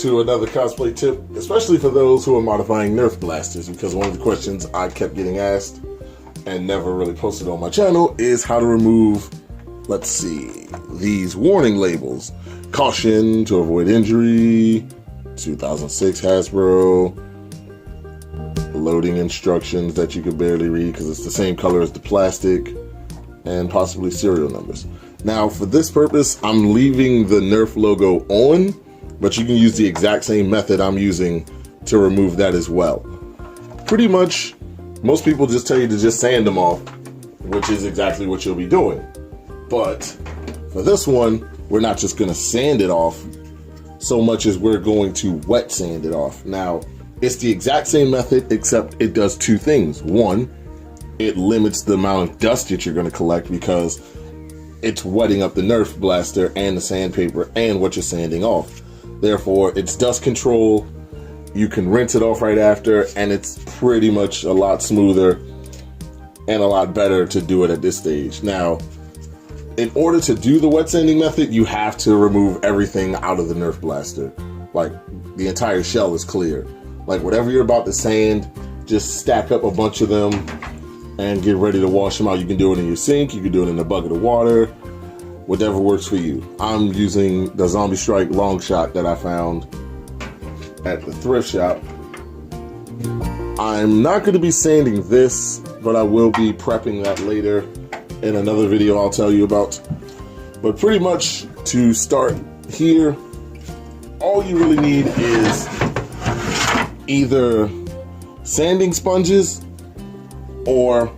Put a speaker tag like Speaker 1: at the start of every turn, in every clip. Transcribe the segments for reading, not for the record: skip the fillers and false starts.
Speaker 1: to another cosplay tip, especially for those who are modifying Nerf blasters, because one of the questions I kept getting asked and never really posted on my channel is how to remove, let's see, these warning labels. Caution to avoid injury, 2006 Hasbro, loading instructions that you can barely read because it's the same color as the plastic, and possibly serial numbers. Now, for this purpose, I'm leaving the Nerf logo on, but you can use the exact same method I'm using to remove that as well. Pretty much, most people just tell you to just sand them off, which is exactly what you'll be doing. But for this one, we're not just gonna sand it off so much as we're going to wet sand it off. Now, it's the exact same method, except it does two things. One, it limits the amount of dust that you're gonna collect because it's wetting up the Nerf blaster and the sandpaper and what you're sanding off. Therefore, it's dust control. You can rinse it off right after, and it's pretty much a lot smoother and a lot better to do it at this stage. Now, in order to do the wet sanding method, you have to remove everything out of the Nerf blaster. Like, the entire shell is clear. Like, whatever you're about to sand, just stack up a bunch of them and get ready to wash them out. You can do it in your sink, you can do it in a bucket of water, whatever works for you. I'm using the Zombie Strike long shot that I found at the thrift shop. I'm not going to be sanding this, but I will be prepping that later in another video I'll tell you about. But pretty much to start here, all you really need is either sanding sponges or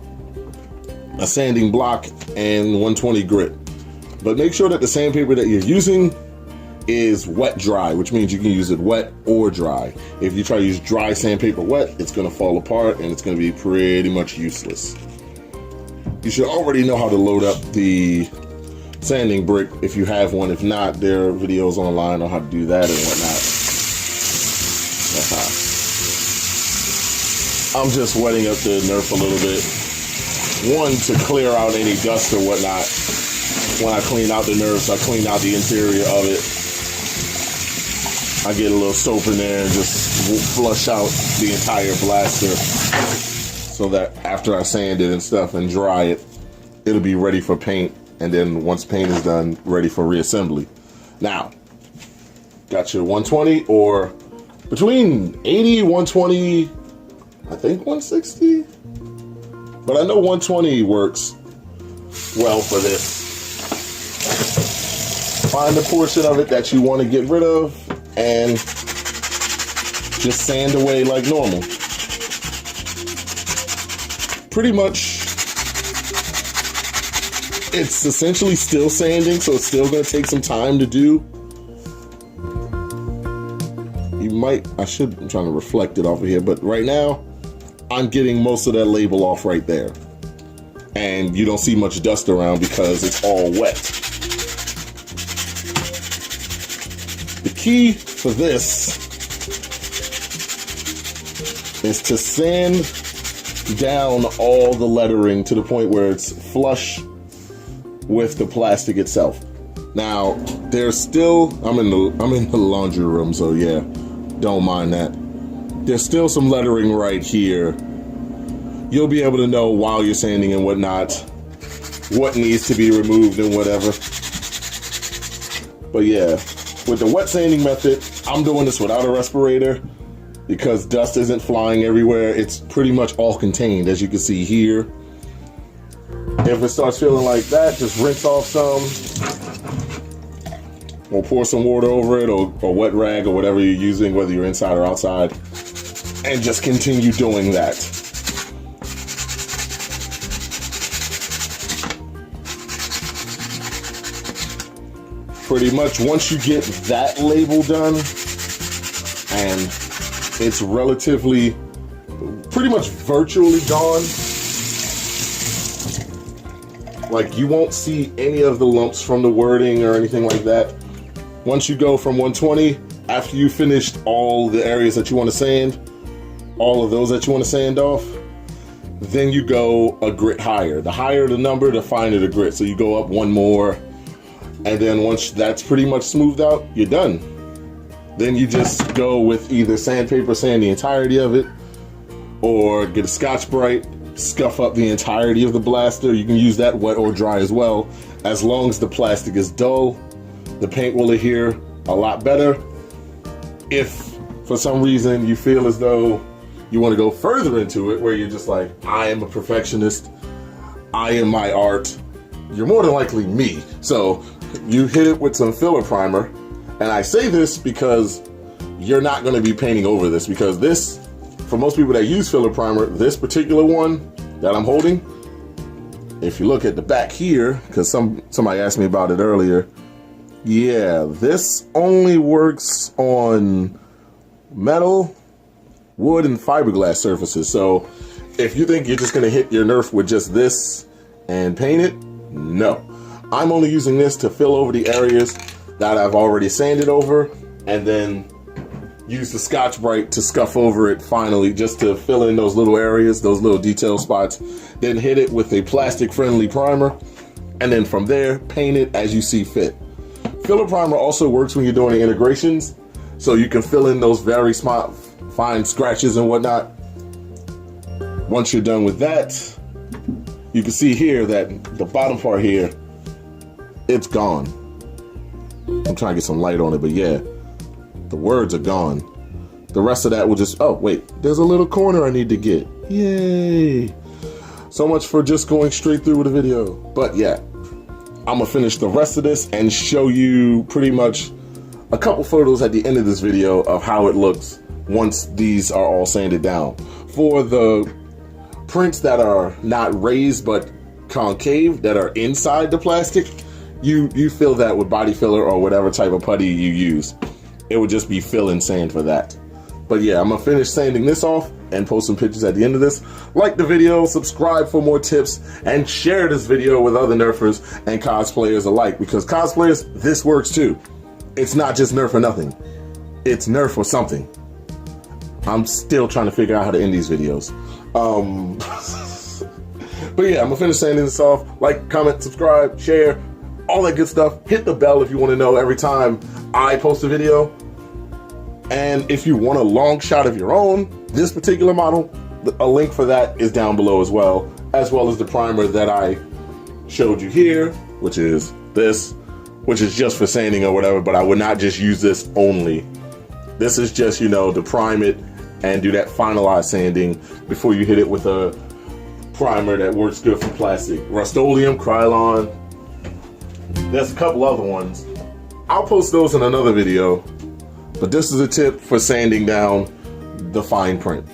Speaker 1: a sanding block and 120 grit. But make sure that the sandpaper that you're using is wet dry, which means you can use it wet or dry. If you try to use dry sandpaper wet, it's gonna fall apart and it's gonna be pretty much useless. You should already know how to load up the sanding brick if you have one. If not, there are videos online on how to do that and whatnot. I'm just wetting up the Nerf a little bit. One, to clear out any dust or whatnot. When I clean out the Nerfs, I clean out the interior of it. I get a little soap in there and just flush out the entire blaster so that after I sand it and stuff and dry it, it'll be ready for paint. And then once paint is done, ready for reassembly. Now, got your 120 or between 80, 120, I think 160, but I know 120 works well for this. Find the portion of it that you want to get rid of and just sand away like normal. Pretty much, it's essentially still sanding, so it's still going to take some time to do. I'm trying to reflect it off of here, but right now, I'm getting most of that label off right there. And you don't see much dust around because it's all wet. The key for this is to sand down all the lettering to the point where it's flush with the plastic itself. Now, there's still, I'm in the laundry room, so yeah, don't mind that. There's still some lettering right here. You'll be able to know while you're sanding and whatnot what needs to be removed and whatever. But yeah, with the wet sanding method, I'm doing this without a respirator because dust isn't flying everywhere. It's pretty much all contained, as you can see here. If it starts feeling like that, just rinse off some, or pour some water over it, or a wet rag, or whatever you're using, whether you're inside or outside, and just continue doing that. Pretty much once you get that label done, and it's relatively, pretty much virtually gone, like you won't see any of the lumps from the wording or anything like that. Once you go from 120, after you finished all the areas that you want to sand, all of those that you want to sand off, then you go a grit higher. The higher the number, the finer the grit. So you go up one more, and then once that's pretty much smoothed out, you're done. then you just go with either sandpaper, sand the entirety of it, or get a Scotch-Brite, scuff up the entirety of the blaster. You can use that wet or dry as well. As long as the plastic is dull, the paint will adhere a lot better. If for some reason you feel as though you want to go further into it, where you're just like, I am a perfectionist, I am my art, you're more than likely me. So you hit it with some filler primer. And I say this because you're not going to be painting over this, because this, for most people that use filler primer, this particular one that I'm holding, if you look at the back here, because somebody asked me about it earlier, yeah, this only works on metal, wood, and fiberglass surfaces. So if you think you're just going to hit your Nerf with just this and paint it, no. I'm only using this to fill over the areas that I've already sanded over, and then use the Scotch-Brite to scuff over it finally, just to fill in those little areas, those little detail spots. Then hit it with a plastic-friendly primer, and then from there, paint it as you see fit. Filler primer also works when you're doing the integrations, so you can fill in those very small, fine scratches and whatnot. Once you're done with that, you can see here that the bottom part here, it's gone. I'm trying to get some light on it, but yeah, the words are gone. The rest of that will just, oh wait, there's a little corner I need to get. Yay. So much for just going straight through with the video. But yeah, I'm gonna finish the rest of this and show you pretty much a couple photos at the end of this video of how it looks once these are all sanded down. For the prints that are not raised but concave, that are inside the plastic, you fill that with body filler or whatever type of putty you use. It would just be fill and sand for that. But yeah, I'm gonna finish sanding this off and post some pictures at the end of this. Like the video, subscribe for more tips, and share this video with other Nerfers and cosplayers alike, because cosplayers, this works too. It's not just Nerf or nothing. It's Nerf or something. I'm still trying to figure out how to end these videos. But yeah, I'm gonna finish sanding this off. Like, comment, subscribe, share, all that good stuff. Hit the bell if you want to know every time I post a video. And if you want a long shot of your own, this particular model, a link for that is down below as well as the primer that I showed you here, which is this, which is just for sanding or whatever, but I would not just use this only. This is just, you know, to prime it and do that finalized sanding before you hit it with a primer that works good for plastic. Rust-Oleum, Krylon, there's a couple other ones. I'll post those in another video, but this is a tip for sanding down the fine print.